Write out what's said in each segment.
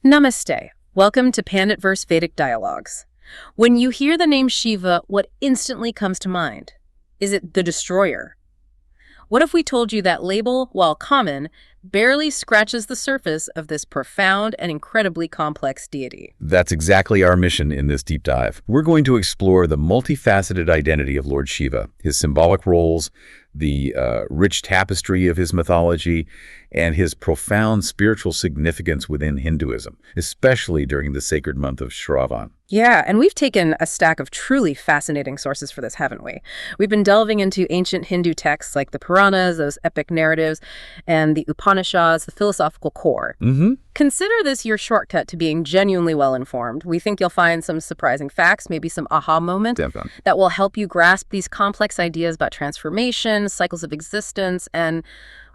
Namaste. Welcome to Pandit-verse Vedic Dialogues. When you hear the name Shiva, what instantly comes to mind? Is it the destroyer? What if we told you that label, while common, barely scratches the surface of this profound and incredibly complex deity? That's exactly our mission in this deep dive. We're going to explore the multifaceted identity of Lord Shiva, his symbolic roles, the rich tapestry of his mythology, and his profound spiritual significance within Hinduism, especially during the sacred month of Shravan. Yeah, and we've taken a stack of truly fascinating sources for this, haven't we? We've been delving into ancient Hindu texts like the Puranas, those epic narratives, and the Upanishads, the philosophical core. Consider this your shortcut to being genuinely well-informed. We think you'll find some surprising facts, maybe some aha moments that will help you grasp these complex ideas about transformation, cycles of existence, and,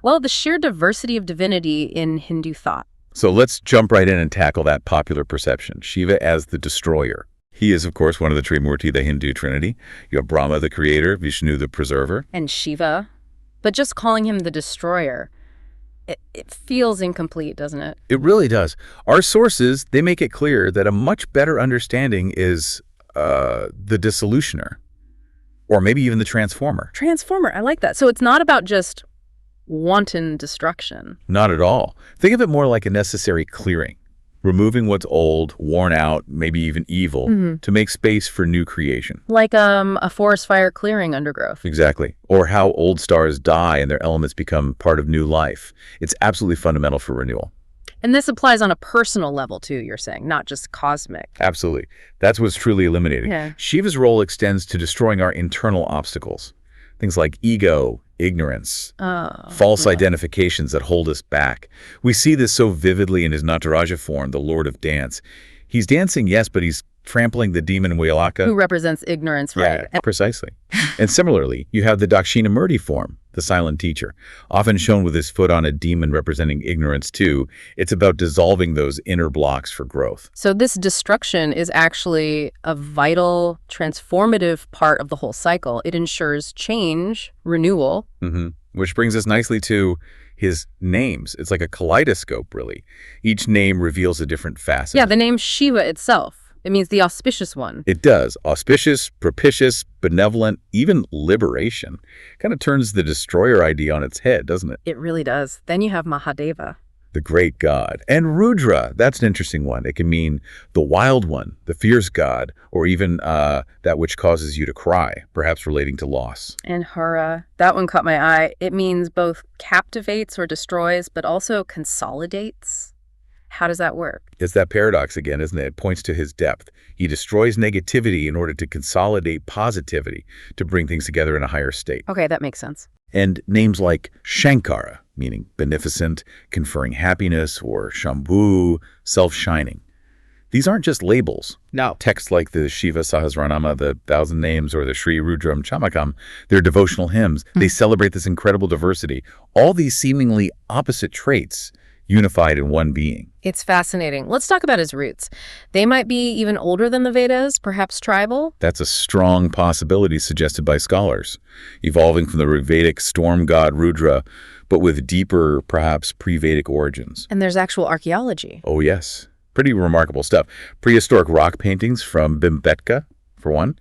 well, the sheer diversity of divinity in Hindu thought. So let's jump right in and tackle that popular perception, Shiva as the destroyer. He is, of course, one of the Trimurti, the Hindu trinity. You have Brahma, the creator, Vishnu, the preserver. And Shiva. But just calling him the destroyer, it feels incomplete, doesn't it? It really does. Our sources, they make it clear that a much better understanding is the dissolutioner, or maybe even the transformer. Transformer, I like that. So it's not about just wanton destruction. Not at all. Think of it more like a necessary clearing, removing what's old, worn out, maybe even evil, to make space for new creation. Like a forest fire clearing undergrowth. Exactly. Or how old stars die and their elements become part of new life. It's absolutely fundamental for renewal. And this applies on a personal level, too, you're saying, not just cosmic. Absolutely. That's what's truly eliminating. Yeah. Shiva's role extends to destroying our internal obstacles. Things like ego, ignorance, false identifications that hold us back. We see this so vividly in his Nataraja form, the Lord of Dance. He's dancing, yes, but he's trampling the demon Vailaka. Who represents ignorance, right? Yeah, precisely. And similarly, you have the Dakshinamurti form, the silent teacher, often shown with his foot on a demon representing ignorance too. It's about dissolving those inner blocks for growth. So this destruction is actually a vital, transformative part of the whole cycle. It ensures change, renewal. Which brings us nicely to his names. It's like a kaleidoscope, really. Each name reveals a different facet. Yeah, the name Shiva itself. It means the auspicious one. It does. Auspicious, propitious, benevolent, even liberation. Kind of turns the destroyer idea on its head, doesn't it? It really does. Then you have Mahadeva. The great god. And Rudra, that's an interesting one. It can mean the wild one, the fierce god, or even that which causes you to cry, perhaps relating to loss. And Hara, that one caught my eye. It means both captivates or destroys, but also consolidates. How does that work? It's that paradox again, isn't it? It points to his depth. He destroys negativity in order to consolidate positivity, to bring things together in a higher state. Okay, that makes sense. And names like Shankara, meaning beneficent, conferring happiness, or Shambhu, self-shining. These aren't just labels. No. Texts like the Shiva Sahasranama, the Thousand Names, or the Sri Rudram Chamakam, they're devotional hymns. They celebrate this incredible diversity. All these seemingly opposite traits unified in one being. It's fascinating. Let's talk about his roots. They might be even older than the Vedas, perhaps tribal? That's a strong possibility suggested by scholars, evolving from the Vedic storm god Rudra, but with deeper, perhaps pre-Vedic origins. And there's actual archaeology. Oh, yes. Pretty remarkable stuff. Prehistoric rock paintings from Bhimbetka, for one,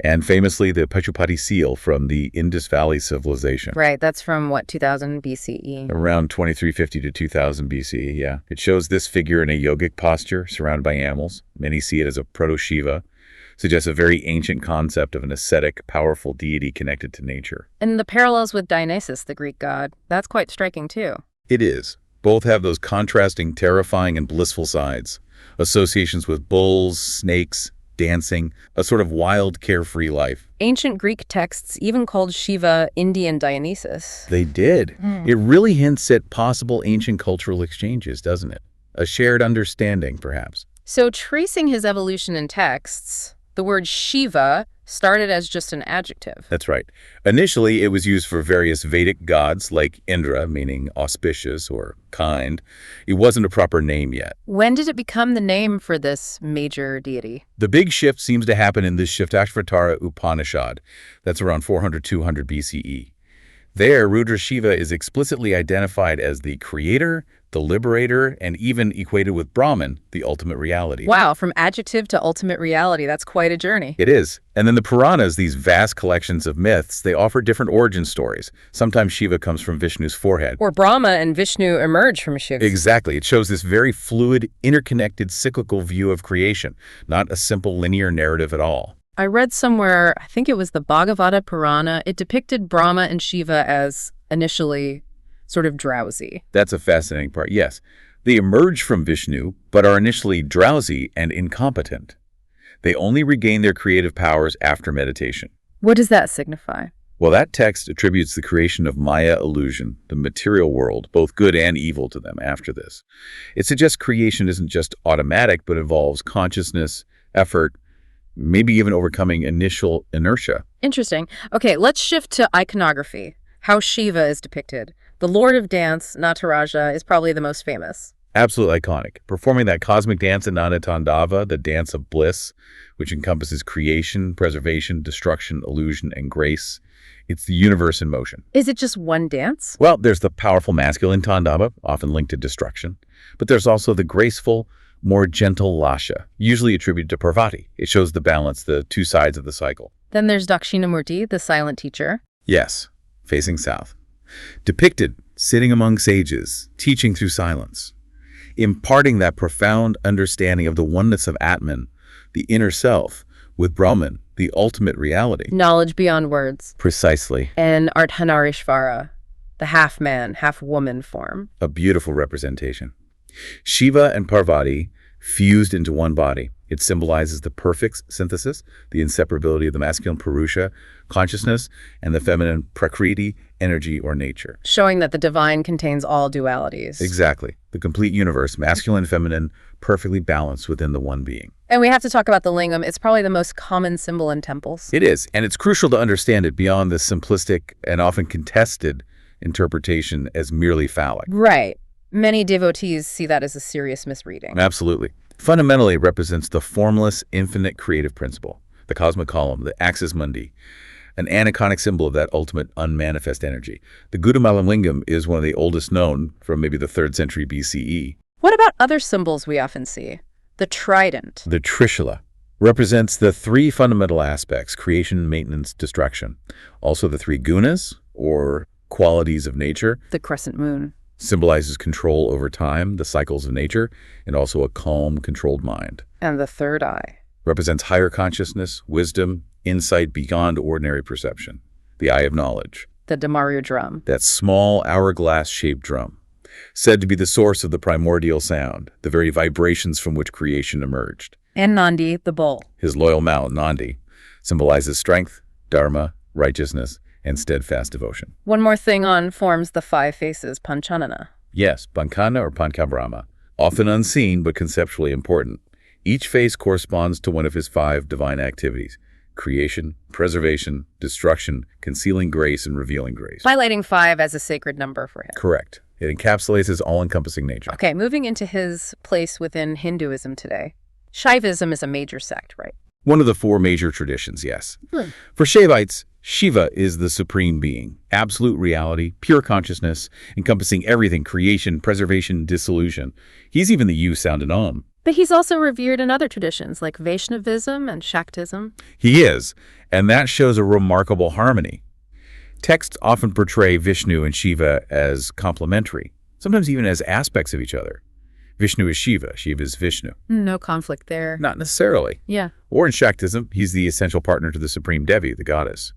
and famously the Pachupati seal from the Indus Valley civilization. Right, that's from, what, 2000 BCE? Around 2350 to 2000 BCE, yeah. It shows this figure in a yogic posture surrounded by animals. Many see it as a proto-Shiva. Suggests a very ancient concept of an ascetic, powerful deity connected to nature. And the parallels with Dionysus, the Greek god, that's quite striking too. It is. Both have those contrasting, terrifying, and blissful sides. Associations with bulls, snakes, dancing, a sort of wild, carefree life. Ancient Greek texts even called Shiva Indian Dionysus. They did. It really hints at possible ancient cultural exchanges, doesn't it? A shared understanding, perhaps. So tracing his evolution in texts, the word Shiva started as just an adjective. That's right. Initially, it was used for various Vedic gods like Indra, meaning auspicious or kind. It wasn't a proper name yet. When did it become the name for this major deity? The big shift seems to happen in the Shiftashvatara Upanishad. That's around 400-200 BCE. There, Rudra Shiva is explicitly identified as the creator, the liberator, and even equated with Brahman, the ultimate reality. Wow, from adjective to ultimate reality, that's quite a journey. It is. And then the Puranas, these vast collections of myths, they offer different origin stories. Sometimes Shiva comes from Vishnu's forehead. Or Brahma and Vishnu emerge from Shiva. Exactly. It shows this very fluid, interconnected, cyclical view of creation, not a simple linear narrative at all. I read somewhere, I think it was the Bhagavata Purana, it depicted Brahma and Shiva as initially sort of drowsy. That's a fascinating part, yes. They emerge from Vishnu, but are initially drowsy and incompetent. They only regain their creative powers after meditation. What does that signify? Well, that text attributes the creation of Maya illusion, the material world, both good and evil, to them after this. It suggests creation isn't just automatic, but involves consciousness, effort, maybe even overcoming initial inertia. Interesting. Okay, let's shift to iconography, how Shiva is depicted. The Lord of Dance, Nataraja, is probably the most famous. Absolutely iconic. Performing that cosmic dance in Nataraja, the dance of bliss, which encompasses creation, preservation, destruction, illusion, and grace. It's the universe in motion. Is it just one dance? Well, there's the powerful masculine Tandava, often linked to destruction. But there's also the graceful, more gentle Lasha, usually attributed to Parvati. It shows the balance, the two sides of the cycle. Then there's Dakshinamurti, the silent teacher. Yes, facing south. Depicted sitting among sages, teaching through silence, imparting that profound understanding of the oneness of Atman, the inner self, with Brahman, the ultimate reality. Knowledge beyond words. Precisely. And Ardhanarishvara, the half-man, half-woman form. A beautiful representation. Shiva and Parvati fused into one body. It symbolizes the perfect synthesis, the inseparability of the masculine Purusha, consciousness, and the feminine Prakriti, energy or nature. Showing that the divine contains all dualities. Exactly. The complete universe, masculine and feminine, perfectly balanced within the one being. And we have to talk about the lingam. It's probably the most common symbol in temples. It is, and it's crucial to understand it beyond the simplistic and often contested interpretation as merely phallic. Right. Many devotees see that as a serious misreading. Absolutely. Fundamentally, it represents the formless, infinite creative principle, the cosmic column, the axis mundi, an aniconic symbol of that ultimate unmanifest energy. The Gudamalam lingam is one of the oldest known, from maybe the 3rd century BCE. What about other symbols we often see? The trident. The Trishula represents the 3 fundamental aspects: creation, maintenance, destruction. Also the 3 gunas, or qualities of nature. The crescent moon. Symbolizes control over time, the cycles of nature, and also a calm, controlled mind. And the third eye. Represents higher consciousness, wisdom, insight beyond ordinary perception. The eye of knowledge. The Damaru drum. That small hourglass-shaped drum. Said to be the source of the primordial sound, the very vibrations from which creation emerged. And Nandi, the bull. His loyal mount, Nandi, symbolizes strength, dharma, righteousness, and steadfast devotion. One more thing on forms the 5 faces, Panchanana. Yes, Pankana or Panchabrahma, often unseen but conceptually important. Each face corresponds to one of his 5 divine activities: creation, preservation, destruction, concealing grace, and revealing grace. Highlighting 5 as a sacred number for him. Correct. It encapsulates his all-encompassing nature. Okay, moving into his place within Hinduism today. Shaivism is a major sect, right? One of the 4 major traditions, yes. For Shaivites, Shiva is the supreme being, absolute reality, pure consciousness, encompassing everything: creation, preservation, dissolution. He's even the U sound in Om. But he's also revered in other traditions like Vaishnavism and Shaktism. He is, and that shows a remarkable harmony. Texts often portray Vishnu and Shiva as complementary, sometimes even as aspects of each other. Vishnu is Shiva, Shiva is Vishnu. No conflict there. Not necessarily. Yeah. Or in Shaktism, he's the essential partner to the supreme Devi, the goddess.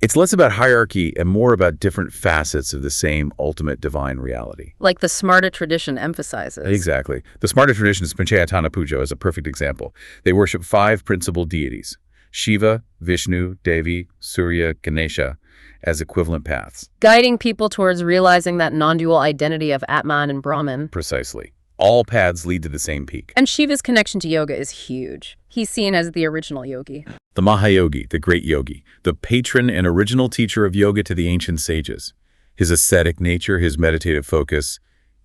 It's less about hierarchy and more about different facets of the same ultimate divine reality. Like the Smarta tradition emphasizes. Exactly. The Smarta tradition's Panchayatana Puja is a perfect example. They worship 5 principal deities: Shiva, Vishnu, Devi, Surya, Ganesha, as equivalent paths. Guiding people towards realizing that non-dual identity of Atman and Brahman. Precisely. All paths lead to the same peak. And Shiva's connection to yoga is huge. He's seen as the original yogi. The Mahayogi, the great yogi, the patron and original teacher of yoga to the ancient sages. His ascetic nature, his meditative focus,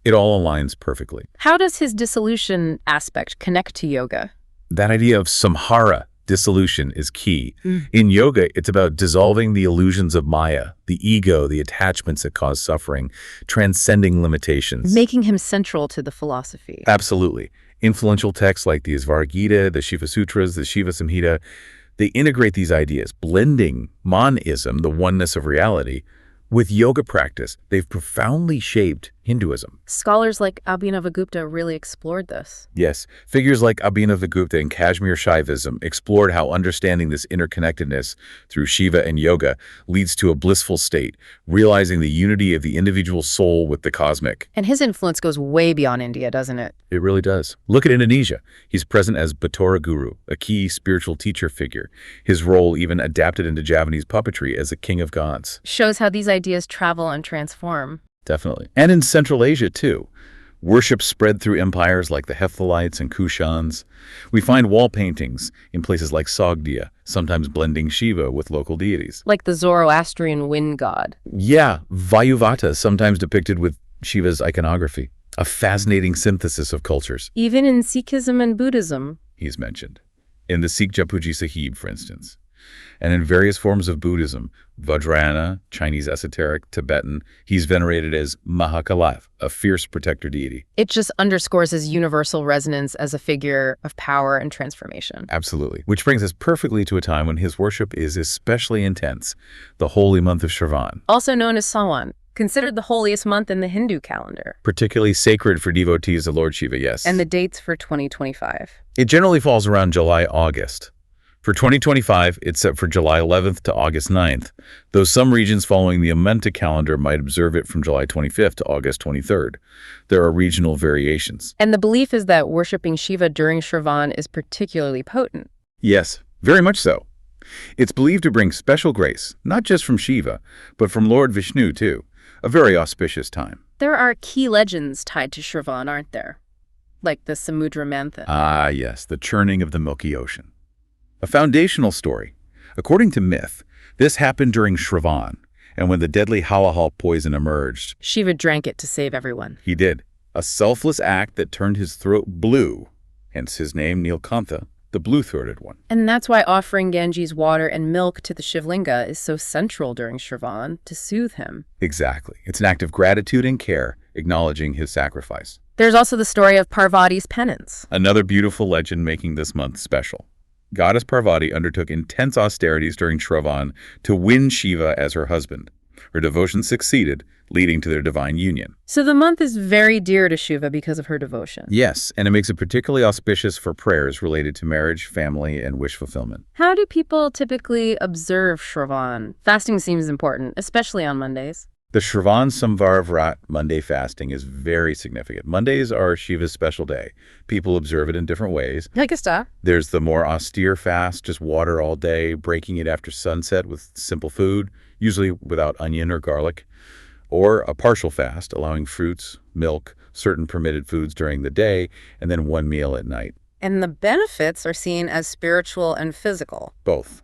it all aligns perfectly. How does his dissolution aspect connect to yoga? That idea of samhara, Dissolution is key. In yoga, it's about dissolving the illusions of Maya, the ego, the attachments that cause suffering, transcending limitations. Making him central to the philosophy. Absolutely. Influential texts like the Isvara Gita, the Shiva Sutras, the Shiva Samhita, they integrate these ideas, blending monism, the oneness of reality, with yoga practice. They've profoundly shaped Hinduism. Scholars like Abhinavagupta really explored this. Yes, figures like Abhinavagupta and Kashmir Shaivism explored how understanding this interconnectedness through Shiva and yoga leads to a blissful state, realizing the unity of the individual soul with the cosmic. And his influence goes way beyond India, doesn't it? It really does. Look at Indonesia. He's present as Bathara Guru, a key spiritual teacher figure. His role even adapted into Javanese puppetry as a king of gods. Shows how these ideas travel and transform. Definitely. And in Central Asia, too. Worship spread through empires like the Hephthalites and Kushans. We find wall paintings in places like Sogdia, sometimes blending Shiva with local deities. Like the Zoroastrian wind god. Yeah, Vayuvata, sometimes depicted with Shiva's iconography. A fascinating synthesis of cultures. Even in Sikhism and Buddhism. He's mentioned. In the Sikh Japuji Sahib, for instance. And in various forms of Buddhism, Vajrayana, Chinese esoteric, Tibetan, he's venerated as Mahakalav, a fierce protector deity. It just underscores his universal resonance as a figure of power and transformation. Absolutely. Which brings us perfectly to a time when his worship is especially intense, the holy month of Shravan. Also known as Sawan, considered the holiest month in the Hindu calendar. Particularly sacred for devotees of Lord Shiva, yes. And the dates for 2025. It generally falls around July-August. For 2025, it's set for July 11th to August 9th, though some regions following the Amenta calendar might observe it from July 25th to August 23rd. There are regional variations. And the belief is that worshipping Shiva during Shravan is particularly potent. Yes, very much so. It's believed to bring special grace, not just from Shiva, but from Lord Vishnu, too. A very auspicious time. There are key legends tied to Shravan, aren't there? Like the Samudra Manthan. Ah, yes, the churning of the Milky Ocean. A foundational story. According to myth, this happened during Shravan, and when the deadly halahal poison emerged, Shiva drank it to save everyone. He did. A selfless act that turned his throat blue, hence his name Nilkantha, the blue-throated one. And that's why offering Ganges water and milk to the Shivlinga is so central during Shravan, to soothe him. Exactly. It's an act of gratitude and care, acknowledging his sacrifice. There's also the story of Parvati's penance. Another beautiful legend making this month special. Goddess Parvati undertook intense austerities during Shravan to win Shiva as her husband. Her devotion succeeded, leading to their divine union. So the month is very dear to Shiva because of her devotion. Yes, and it makes it particularly auspicious for prayers related to marriage, family, and wish fulfillment. How do people typically observe Shravan? Fasting seems important, especially on Mondays. The Shravan Samvara Vrat Monday fasting is very significant. Mondays are Shiva's special day. People observe it in different ways. There's the more austere fast, just water all day, breaking it after sunset with simple food, usually without onion or garlic. Or a partial fast, allowing fruits, milk, certain permitted foods during the day, and then one meal at night. And the benefits are seen as spiritual and physical. Both.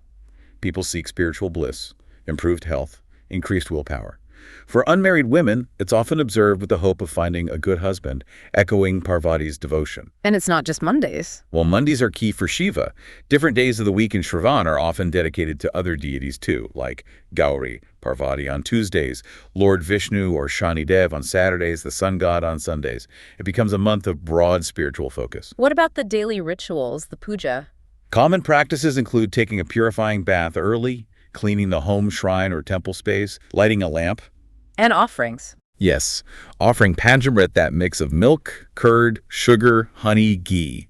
People seek spiritual bliss, improved health, increased willpower. For unmarried women, it's often observed with the hope of finding a good husband, echoing Parvati's devotion. And it's not just Mondays. Well, Mondays are key for Shiva. Different days of the week in Shravan are often dedicated to other deities too, like Gauri, Parvati on Tuesdays, Lord Vishnu or Shanidev on Saturdays, the sun god on Sundays. It becomes a month of broad spiritual focus. What about the daily rituals, the puja? Common practices include taking a purifying bath early, cleaning the home shrine or temple space, lighting a lamp. And offerings. Yes, offering Panjamrit, that mix of milk, curd, sugar, honey, ghee.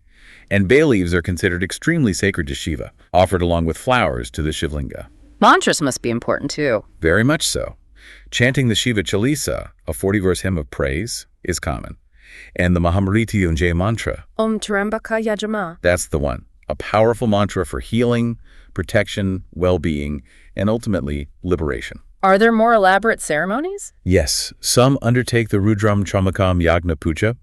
And bay leaves are considered extremely sacred to Shiva, offered along with flowers to the Shivlinga. Mantras must be important too. Very much so. Chanting the Shiva Chalisa, a 40-verse hymn of praise, is common. And the Mahamrityunjaya mantra. Om Trambaka Yajama. That's the one. A powerful mantra for healing, protection, well-being, and ultimately liberation. Are there more elaborate ceremonies? Yes, some undertake the Rudram Chamakam Yagna Puja.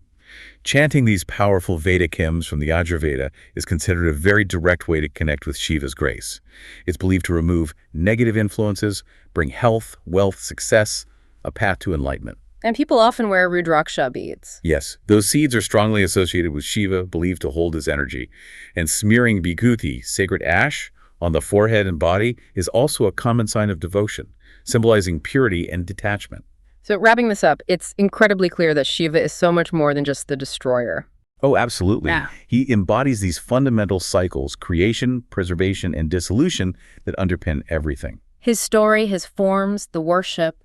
Chanting these powerful Vedic hymns from the Yajurveda is considered a very direct way to connect with Shiva's grace. It's believed to remove negative influences, bring health, wealth, success, a path to enlightenment. And people often wear Rudraksha beads. Yes, those seeds are strongly associated with Shiva, believed to hold his energy. And smearing vibhuti, sacred ash, on the forehead and body is also a common sign of devotion, symbolizing purity and detachment. So wrapping this up, it's incredibly clear that Shiva is so much more than just the destroyer. Oh, absolutely. Yeah. He embodies these fundamental cycles, creation, preservation, and dissolution that underpin everything. His story, his forms, the worship,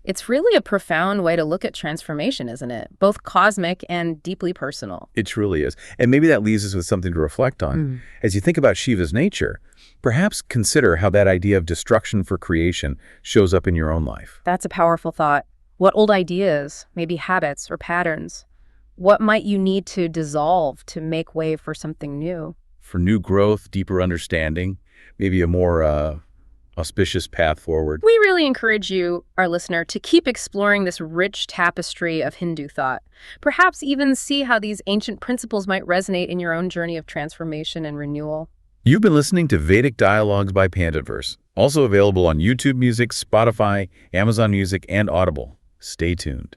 it's really a profound way to look at transformation, isn't it? Both cosmic and deeply personal. It truly is. And maybe that leaves us with something to reflect on. As you think about Shiva's nature, perhaps consider how that idea of destruction for creation shows up in your own life. That's a powerful thought. What old ideas, maybe habits or patterns, what might you need to dissolve to make way for something new? For new growth, deeper understanding, maybe a more auspicious path forward. We really encourage you, our listener, to keep exploring this rich tapestry of Hindu thought. Perhaps even see how these ancient principles might resonate in your own journey of transformation and renewal. You've been listening to Vedic Dialogues by Pandaverse, also available on YouTube Music, Spotify, Amazon Music, and Audible. Stay tuned.